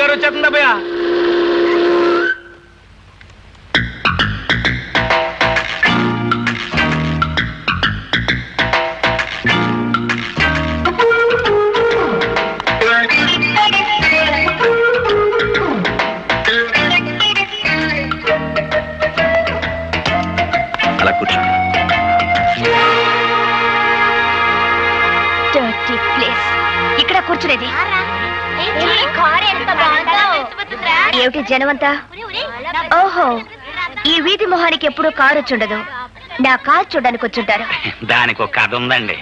Car వచ్చేస్తుంది అబ్బయ్య. అలా కూర్చో. ఇక్కడ కూర్చునేది ఏమిటి జనమంతా? ఓహో, ఈ వీధి మొహానికి ఎప్పుడు కారు వచ్చుండదు, నా కారు చూడడానికి వచ్చుంటారు. దానికి ఒక కథ ఉందండి.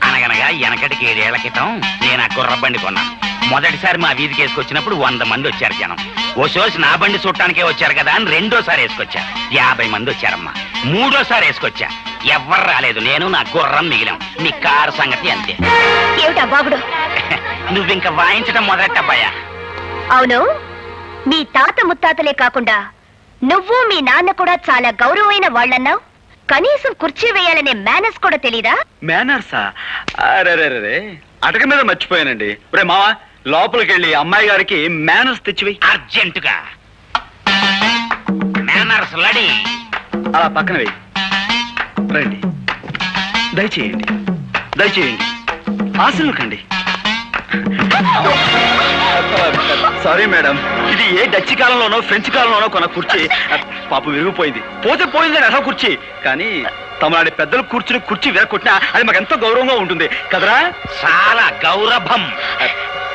అనగనగా వెనకటికి 7 ఏళ్ల క్రితం నేను ఆ గుర్ర బండి కొన్నాను. మొదటిసారి మా వీధికి వేసుకొచ్చినప్పుడు 100 మంది వచ్చారు జనం. ఓ సోసి నా బండి చూడటానికే వచ్చారు కదా అని రెండోసారి వేసుకొచ్చా, 50 మంది వచ్చారమ్మా. మూడోసారి వేసుకొచ్చా, ఎవ్వరు రాలేదు, నేను నా గుర్రం మిగిలాం. మీ కారు సంగతి అంతే. ఏమిటా బాబుడు? నువ్వింక వాయించడం మొదలెట్టబ్బాయా. అవును, మీ తాత ముత్తాతలే కాకుండా నువ్వు మీ నాన్న కూడా చాలా గౌరవమైన వాళ్ళన్నావు. కనీసం కుర్చీ వేయాలనే మేనర్స్ కూడా తెలీదా? మేనర్సా? అరే అటక మీద మర్చిపోయానండి. రే మావా, లోపలికి వెళ్ళి అమ్మాయి గారికి మేనర్స్ తెచ్చివేయి అర్జెంటుగా. మేనర్స్ లడి అలా పక్కన వెయ్యి. రండి, దయచేయండి, దయచేయండి, ఆశలు కండి. సారీ మేడం, ఇది ఏ డచ్ కాలంలోనో ఫ్రెంచ్ కాలంలోనో కొన్న కుర్చీ. పాపం విరిగిపోయింది, పోతే పోయిందని అసలు కుర్చీ. కానీ తమలాంటి పెద్దలు కూర్చుని కుర్చీ విరగొట్టినా అది మాకు ఎంతో గౌరవంగా ఉంటుంది కదరా? చాలా గౌరవం.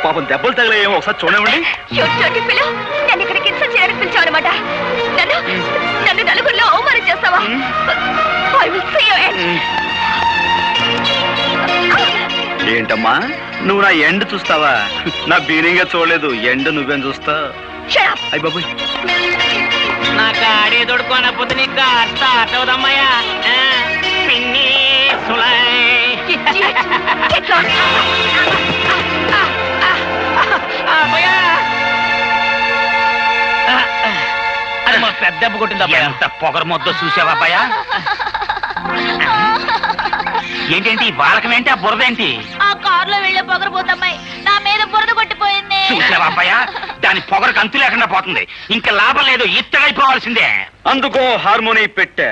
పాపం దెబ్బలు తగలేమో ఒకసారి చూడండి. నన్ను ఇక్కడికి ఇన్సల్ట్ చేయడానికి పిలిచావు అనమాట. నన్ను నలుగురిలో అవమానం చేస్తావా? ఏంటమ్మా, నువ్వు నా ఎండ్ చూస్తావా? నా బీనింగా చూడలేదు, ఎండ్ నువ్వేం చూస్తా? అయ్య బాబు, నా గాడి దొడుకోనపోతే నీ కార్ స్టార్ట్ అవుదమ్మయ్యా. పిన్ని అది మా పెద్ద దెబ్బ కొట్టింది. ఎంత పొగరు మొద్ద చూసావా అబ్బాయా? ఏంటేంటి బాలకమేంటి, ఆ బురదేంటి? ఆ కారులో వెళ్ళే పొగరబోతమ్మాయి నా మీద బురద కొట్టిపోయింది. చూసావా అబ్బాయా, దాని పొగరకు అంతు లేకుండా పోతుంది. ఇంకా లాభం లేదు, ఇత్తడైపోవాల్సిందే. అందుకో హార్మోని పెట్టా.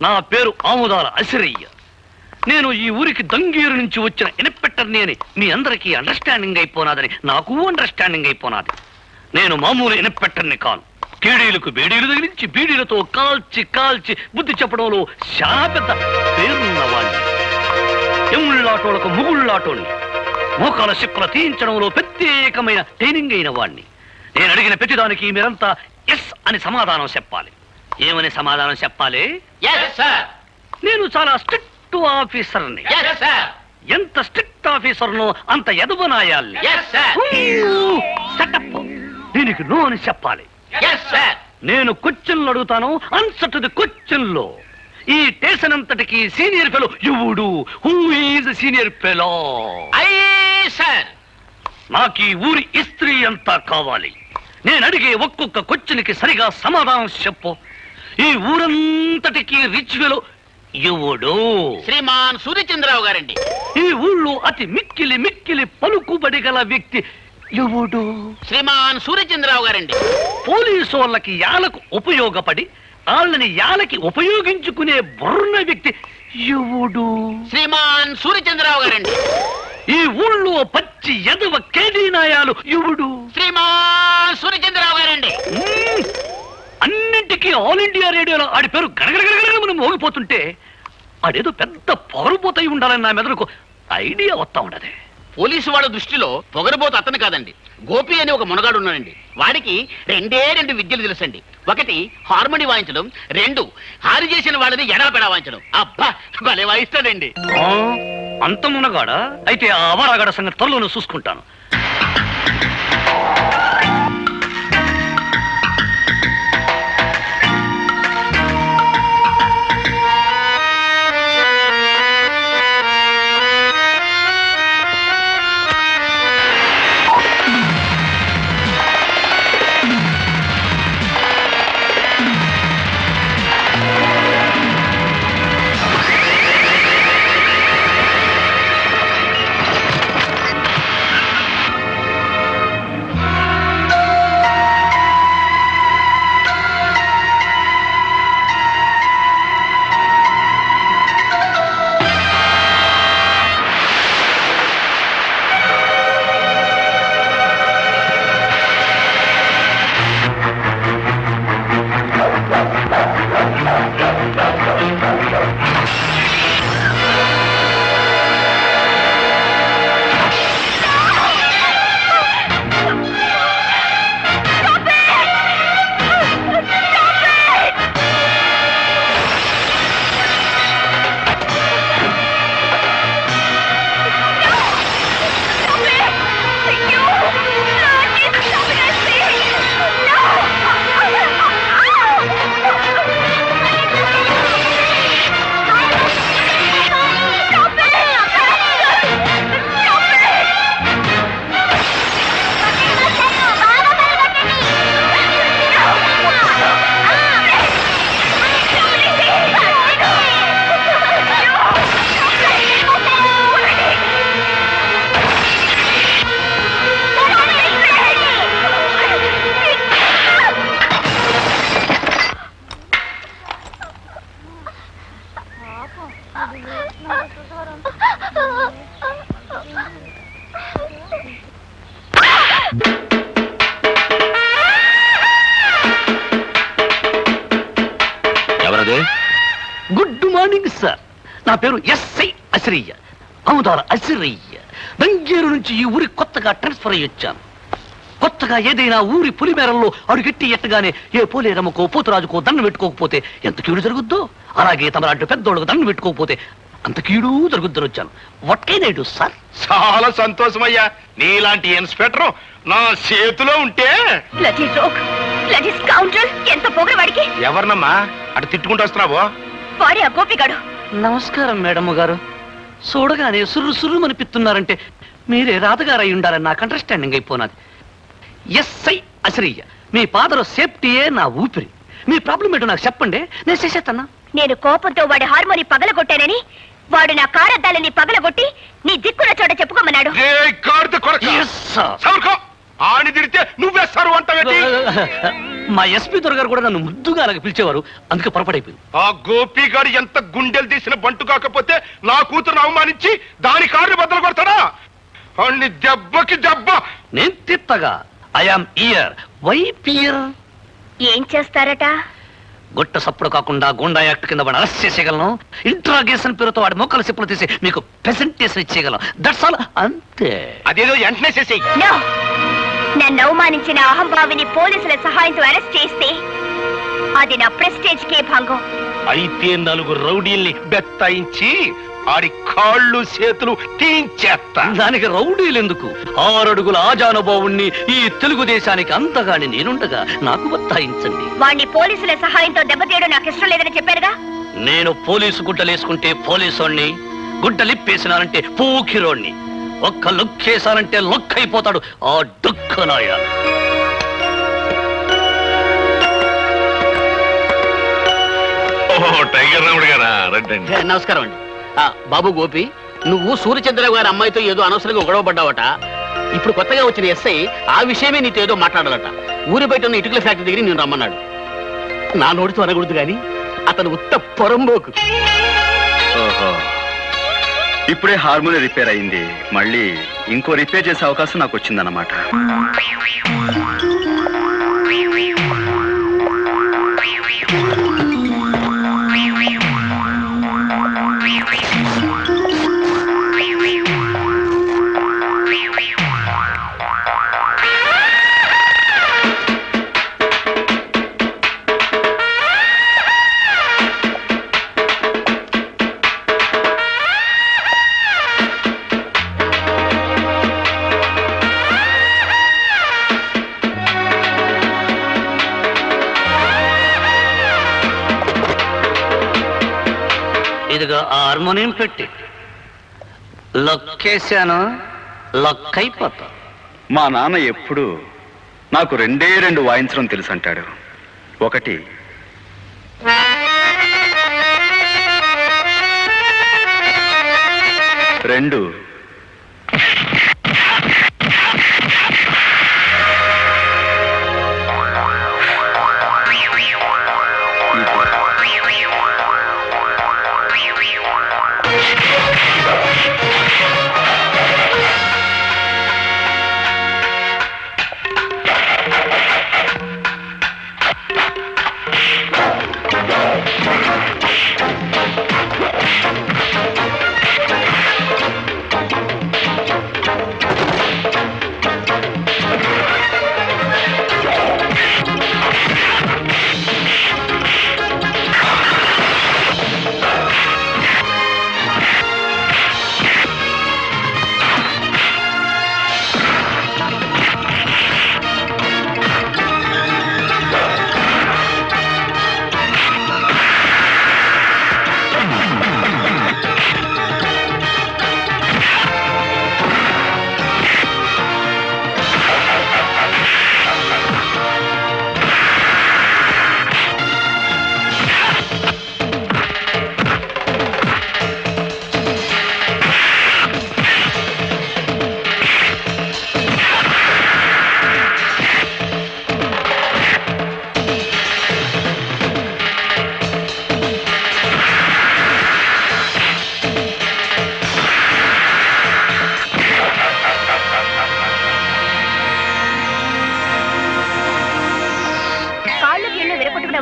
నా పేరు ఆముదాల అసిరయ్య. నేను ఈ ఊరికి దంగీరు నుంచి వచ్చిన ఇన్స్పెక్టర్ని అని మీ అందరికీ అండర్స్టాండింగ్ అయిపోనాదని నాకు అండర్స్టాండింగ్ అయిపోనాది. నేను మామూలు ఇన్స్పెక్టర్ని కాను. కేడీలకు బేడీలు తగిలించి బీడీలతో కాల్చి కాల్చి బుద్ధి చెప్పడంలో చాలా పెద్ద పేరున్నవాణ్ణి. ఎముళ్ళాటోళ్లకు ముగుళ్ళాటోళ్ళని, మోకాల శిక్కుల తీయించడంలో ప్రత్యేకమైన ట్రైనింగ్ అయిన వాణ్ణి. నేను అడిగిన ప్రతిదానికి మీరంతా ఎస్ అని సమాధానం చెప్పాలి. ఏమని సమాధానం చెప్పాలి? నేను చాలా స్ట్రిక్ట్ ఆఫీసర్ని. ఎంత స్ట్రిక్ట్ ఆఫీసర్నో అంత ఎదవనాయాలి. దీనికి నో అని చెప్పాలి. నేను క్వశ్చన్లు అడుగుతాను, ఆన్సర్ టు ది క్వశ్చన్లో. ఈ స్టేషన్ అంతటికి సీనియర్ ఫెలో ఎవడు? Who is senior fellow? నాకు ఈ ఊరి ఇస్త్రీ అంతా కావాలి. నేను అడిగే ఒక్కొక్క క్వశ్చన్కి సరిగా సమాధానం చెప్పు. ఈ ఊరంతటికి రిచ్ ఫెలో ఎవడు? శ్రీమాన్ సూర్యచంద్రరావు గారండి. ఈ ఊళ్ళో అతి మిక్కిలి మిక్కిలి పలుకుబడి గల వ్యక్తి ఎవడు? శ్రీమాన్ సూర్యచంద్రరావు గారండి. పోలీసు వాళ్ళకి యాలకు ఉపయోగపడి వాళ్ళని యాలకి ఉపయోగించుకునే బుర్ర వ్యక్తి ఎవడు? శ్రీమాన్ సూర్యచంద్రరావు గారండి. ఈ ఊళ్ళో పచ్చి ఎదవ కేడీనాయాలు ఎవడు? శ్రీమాన్ సూర్యచంద్రరావు గారండి. అన్నింటికీ ఆల్ ఇండియా రేడియోలో ఆడి పేరు గడగడగడగడ మోగిపోతుంటే ఆడేదో పెద్ద పొగరుపోతాయి ఉండాలని నా మెదడుకు ఐడియా వస్తా ఉండదు. పోలీసు వాళ్ళ దృష్టిలో పొగరబోతు అతను కాదండి, గోపి అని ఒక మునగాడు ఉన్నాడండి. వాడికి 2 విద్యలు తెలుసండి. 1 హార్మోని వాయించడం, 2 హారి చేసిన వాళ్ళని ఎడపెడా వాయించడం. అబ్బా భలే వాయిస్తాడండి. అంత మునగాడా? అయితే ఆ అవరాగడ సంగతి త్వరలోనే చూసుకుంటాను. అదే గుడ్ మార్నింగ్ సార్. నా పేరు ఎస్ఐ అసిరయ్య, అవుదాల అసిరయ్య. దంగేరు నుంచి ఈ ఊరికి కొత్తగా ట్రాన్స్ఫర్ అయ్యి వచ్చాను. కొత్తగా ఏదైనా ఊరి పులిమేరల్లో అడుగెట్టి ఎట్టగానే ఏ పోలేరమ్మకో పోతురాజుకో దండం పెట్టుకోకపోతే ఎంత కీడు జరుగుద్దో, అలాగే తమలాంటి పెద్దోళ్ళకు దండం పెట్టుకోకపోతే అంత కీడు జరుగుద్దని వచ్చాను. What can I do sir? చాలా సంతోషమయ్యా, నీలాంటి ఇన్స్పెక్టర్ నా చేతిలో ఉంటే. ఎంత పొగరవాడికి! ఎవరినమ్మా అటు తిట్టుకుంటూ వస్తున్నావో? వాడే ఆ గోపిగాడు. నమస్కారం మేడమ్ గారు. చూడగానే సుర్రు సుర్రు అనిపిస్తున్నారంటే మీరే రాధగారు అయి ఉండాలని నాకు అండర్స్టాండింగ్ అయిపోయినది. ఎస్ఐ అసిరయ్య, మీ ఫాదర్ సేఫ్టీయే నా ఊపిరి. మీ ప్రాబ్లం ఏంటో నాకు చెప్పండి, నేను చేసేస్తాను. నేను కోపంతో వాడి హార్మోని పగలగొట్టానని వాడు నా కారద్దాలని పగలగొట్టి నీ దిక్కున చోట చెప్పుకోమన్నాడు. ఆని తిడితే నువ్వేస్తారు అంటావేంటి? మా ఎస్పీ దొరగారు కూడా నన్ను ముద్దుగా అలాగ పిలిచేవారు, అందుకే పొరపడైపోయింది. ఆ గోపిగాడు ఎంత గుండెలు తీసిన బంటు కాకపోతే నా కూతురును అవమానించి దాని కారుని బద్దలు కొడతాడా? అన్ని దెబ్బకి దెబ్బ నేను తిత్తగా. I am here. Why fear? ఏం చేస్తారట? గుట్ట సప్పుడు కాకుండా గుండా యాక్ట్ కింద వాడు అరెస్ట్ చేసేయగలను. ఇంట్రాగేషన్ పేరుతో వాడి మొక్కల చెప్పులు తీసి మీకు ప్రెజెంటేషన్ ఇచ్చేయగలం. దట్స్ ఆల్, అంతే. అదేదో వెంటనే చేసేయి. నన్ను అవమానించిన అహంభావిని పోలీసుల సహాయంతో అరెస్ట్ చేస్తే అది నా ప్రెస్టేజ్ కే భంగం. అయితే 4 రౌడీల్ని బెత్తాయించి ఆడి కాళ్ళు చేతులు తీయించేస్తా. దానికి రౌడీలు ఎందుకు? 6 అడుగుల ఆజానుభావుణ్ణి ఈ తెలుగుదేశానికి అంతగాని నేనుండగా నాకు బత్తాయించండి. వాణ్ణి పోలీసుల సహాయంతో దెబ్బతీయడం నాకు ఇష్టం లేదని చెప్పారుగా. నేను పోలీసు గుడ్డలేసుకుంటే పోలీసోణ్ణి, గుడ్డలిప్పేసినానంటే పూకిరోణ్ణి. ఒక్క లుక్కేసానంటే లొక్కైపోతాడు ఆ డుక్కనాయ. టైగర్ రాముడు గారా? నమస్కారం అండి. బాబు గోపి, నువ్వు సూర్యచంద్రరావు గారి అమ్మాయితో ఏదో అనవసరంగా గొడవపడ్డావట. ఇప్పుడు కొత్తగా వచ్చిన ఎస్ఐ ఆ విషయమే నీతో ఏదో మాట్లాడాలట. ఊరి బయట ఉన్న ఇటుకల ఫ్యాక్టరీ దగ్గర నేను రమ్మన్నాడు. నా నోటితో అనకూడదు కానీ అతను ఉత్త పొరంబోకు. ఇప్పుడే హార్మోని రిపేర్ అయింది, మళ్ళీ ఇంకో రిపేర్ చేసే అవకాశం నాకు వచ్చిందన్నమాట. ఇదిగో హార్మోనియం పెట్టి లొక్కేశాను, లొక్కైపోతా. మా నాన్న ఎప్పుడు నాకు 2 వాయించడం తెలుసు అంటాడు. ఒకటి రెండు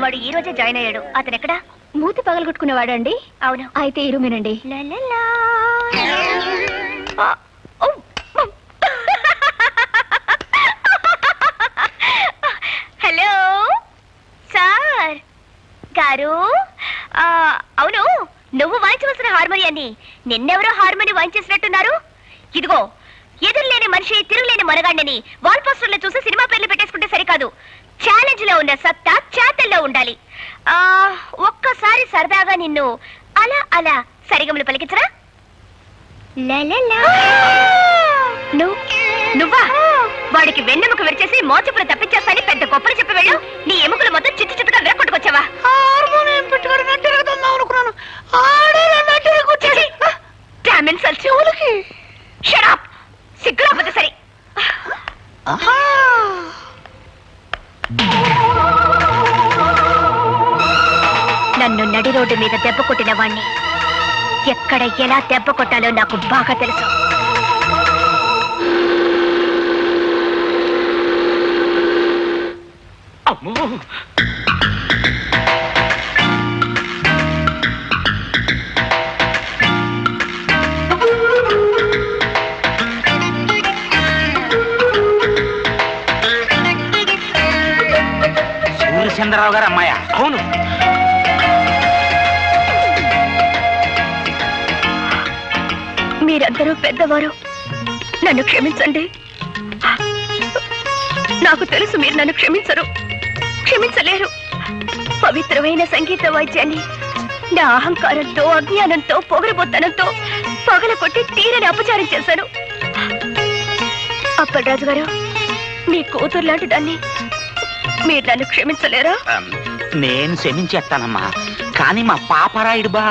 వాడు ఈ రోజే జాయిన్ అయ్యాడు. అతను ఎక్కడా? మూతి పగలగొట్టుకునేవాడండి? అవును. అయితే ఇరుమేనండి. హలో సార్ గారు, అవును, నువ్వు వాయించవలసిన హార్మోనియాన్ని నిన్నెవరో హార్మోని వాయించేసినట్టున్నారు. ఇదిగో, ఎదురులేని మనిషి తిరుగులేని మనగాండని వాల్ పోస్టర్లో చూసి సినిమా పేర్లు పెట్టేసుకుంటే సరికాదు. ఛాలెంజ్ లో ఉన్న సత్తా చేతల్లో ఉండాలి. ఒక్కసారి సరదాగా నిన్ను అలా అలా సరిగములు పలికించరా? నువ్వా? వాడికి వెన్నెముక విరిచేసి మోచపులు తప్పించేస్తాని పెద్ద గొప్పలు చెప్పి వెళ్ళు. నీ ఎముకలు మొత్తం చిత్తు చిత్తుగా విరగొట్టుకొచ్చావా? సిగ్గురాపోతే సరే. నన్ను నడి రోడ్డు మీద దెబ్బ కొట్టిన వాణ్ణి ఎక్కడ ఎలా దెబ్బ కొట్టాలో నాకు బాగా తెలుసు. అమ్మో, సూర్యచంద్రరావు గారు అమ్మాయా? అవును. మీరందరూ పెద్దవారు, నన్ను క్షమించండి. నాకు తెలుసు మీరు నన్ను క్షమించలేరు. పవిత్రమైన సంగీత వాయిద్యాన్ని నా అహంకారంతో, అజ్ఞానంతో, పొగరబోత్తనంతో పగలకొట్టి తీరని అపచారం చేశాను. అప్పలరాజు గారు, మీ కూతురు లాంటి దాన్ని మీరు నన్ను క్షమించలేరా? నేను క్షమించేస్తానమ్మా, కానీ మా పాపరాయుడు బా.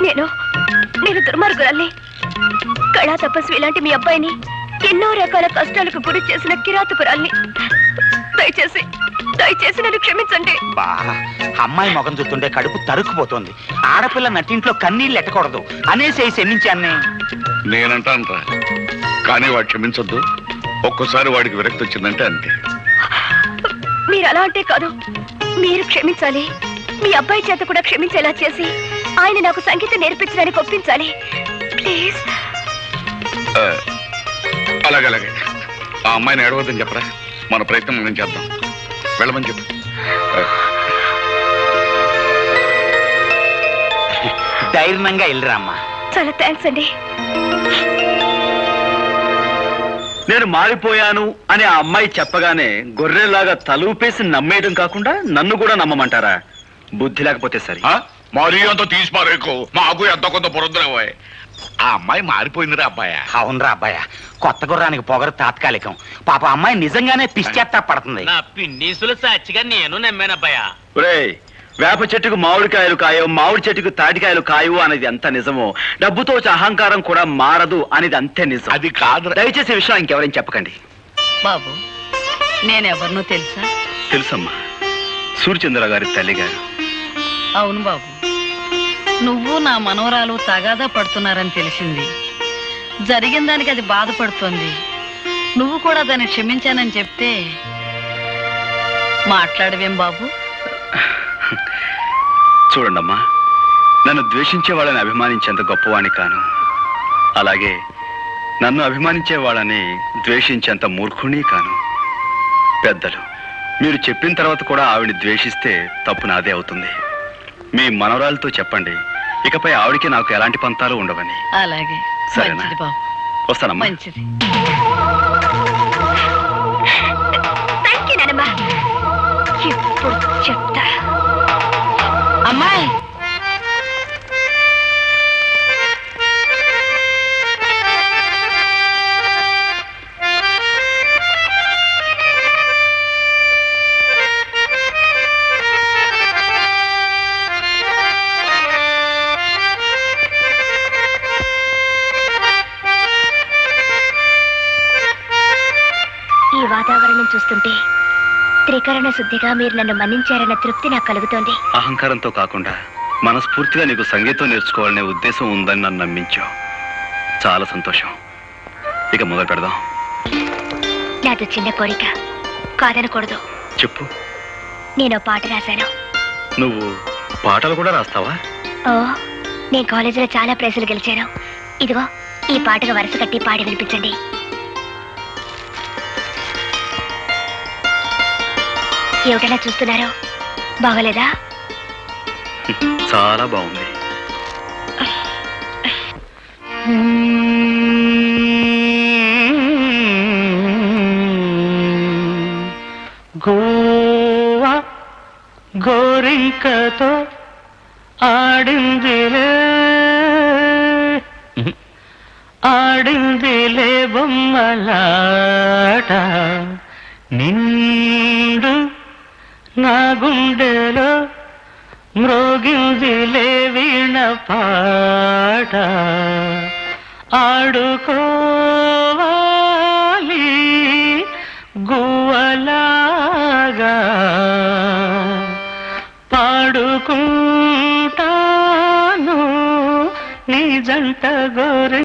నేను దుర్మార్గురాల్ని. కళా తపస్వి లాంటి మీ అబ్బాయిని ఎన్నో రకాల కష్టాలకు గురి చేసిన కిరాతకురాల్ని. దయచేసి నన్ను క్షమించండి. బా, అమ్మాయి ముఖం చూస్తుంటే కడుపు తరుక్కుపోతుంది. ఆడపిల్ల నట్టింట్లో కన్నీళ్ళు ఎట్టకూడదు అనేసి క్షమించాన్ని. నేనంటాను, కానీ వాడు క్షమించొద్దు. ఒక్కసారి వాడికి విరక్తి వచ్చిందంటే అంతే. మీరు అలా అంటే కాదు, మీరు క్షమించాలి. మీ అబ్బాయి చేత కూడా క్షమించేలా చేసి ఆయన నాకు సంగీతం నేర్పించడానికి ఒప్పించాలి. ప్లీజ్. అలాగే ఆ అమ్మాయిని ఏడవద్దని చెప్పరా. మన ప్రయత్నం మనం చేద్దాం. వెళ్ళమని చెప్పు. ధైర్యంగా వెళ్ళరా అమ్మా. చాలా థ్యాంక్స్ అండి. నేను మారిపోయాను అని ఆ అమ్మాయి చెప్పగానే గొర్రెలాగా తలూపేసి నమ్మేయడం కాకుండా నన్ను కూడా నమ్మమంటారా? బుద్ధి లేకపోతే సరే. మరీ అంత తీసి పారేకు, మాకు ఎంత కొంత పొరద్దురావోయ్. ఆ అమ్మాయి మారిపోయిందిరా అబ్బాయ. అవునరా అబ్బాయ, కొత్త గుర్రానికి పొగరు తాత్కాలికం. పాప అమ్మాయి నిజంగానే పిచ్చేత్తా పడుతుంది. నా పిన్నీసులు సాక్షిగా నేను నమ్మానబ్బాయా. ఒరేయ్, వేప చెట్టుకు మామిడికాయలు కాయవు, మామిడి చెట్టుకు తాటికాయలు కాయవు అనేది ఎంత నిజమో, డబ్బుతో వచ్చే అహంకారం కూడా మారదు అనేది అంతే నిజం. అది కాదు. దయచేసి విషయం ఇంకెవరైనా చెప్పకండి. బాబు, నేనెవరినో తెలుసా? తెలుసమ్మా, సూర్యచంద్ర గారి తల్లి గారు. అవును బాబు, నువ్వు నా మనవరాలు తగాదా పడుతున్నారని తెలిసింది. జరిగిన దానికి అది బాధపడుతోంది. నువ్వు కూడా దాన్ని క్షమించానని చెప్తే మాట్లాడవేం బాబు? చూడండమ్మా, నన్ను ద్వేషించే వాళ్ళని అభిమానించేంత గొప్పవాణ్ణి కాను. అలాగే నన్ను అభిమానించే వాళ్ళని ద్వేషించేంత మూర్ఖుణ్ణి కాను. పెద్దలు, మీరు చెప్పిన తర్వాత కూడా ఆవిడ్ని ద్వేషిస్తే తప్పు నాదే అవుతుంది. మీ మనవరాలతో చెప్పండి, ఇకపై ఆవిడికి నాకు ఎలాంటి పంతాలు ఉండవని. అలాగే. సరేనా? మంచిది బాబు. వస్తానమ్మా. మంచిది. థ్యాంక్ యూ నానమ్మా. ఇప్పుడు చెప్తా. అమ్మాయి, ఈ వాతావరణం చూస్తుంటే త్రికరణ శుద్ధిగా మీరు నన్ను మన్నించారన్న తృప్తి నాకు కలుగుతోంది. అహంకారంతో కాకుండా మనస్ఫూర్తిగా నీకు సంగీతం నేర్చుకోవాలనే ఉద్దేశం ఉందని నన్ను నమ్మించావు. చాలా సంతోషం. ఇక మొదలు పెడదాం. నాది చిన్న కోరిక, కాదనకూడదు. చెప్పు. నేను పాట రాశాను. నువ్వు పాటలు కూడా రాస్తావా? ఓ, నేను కాలేజీలో చాలా ప్రైజులు గెలిచాను. ఇదిగో ఈ పాటగా వరుస కట్టి పాడి వినిపించండి. ఏమిటలా చూస్తున్నారు? బాగోలేదా? చాలా బాగుంది. గోవా గోరింకతో ఆడిందిలే బొమ్మలాట, నిండు నా గుండెలో మ్రోగిందిలే వీణ పాట. ఆడుకోవాలి గువ్వలాగా, పాడుకుంటాను నీ జంట గోరి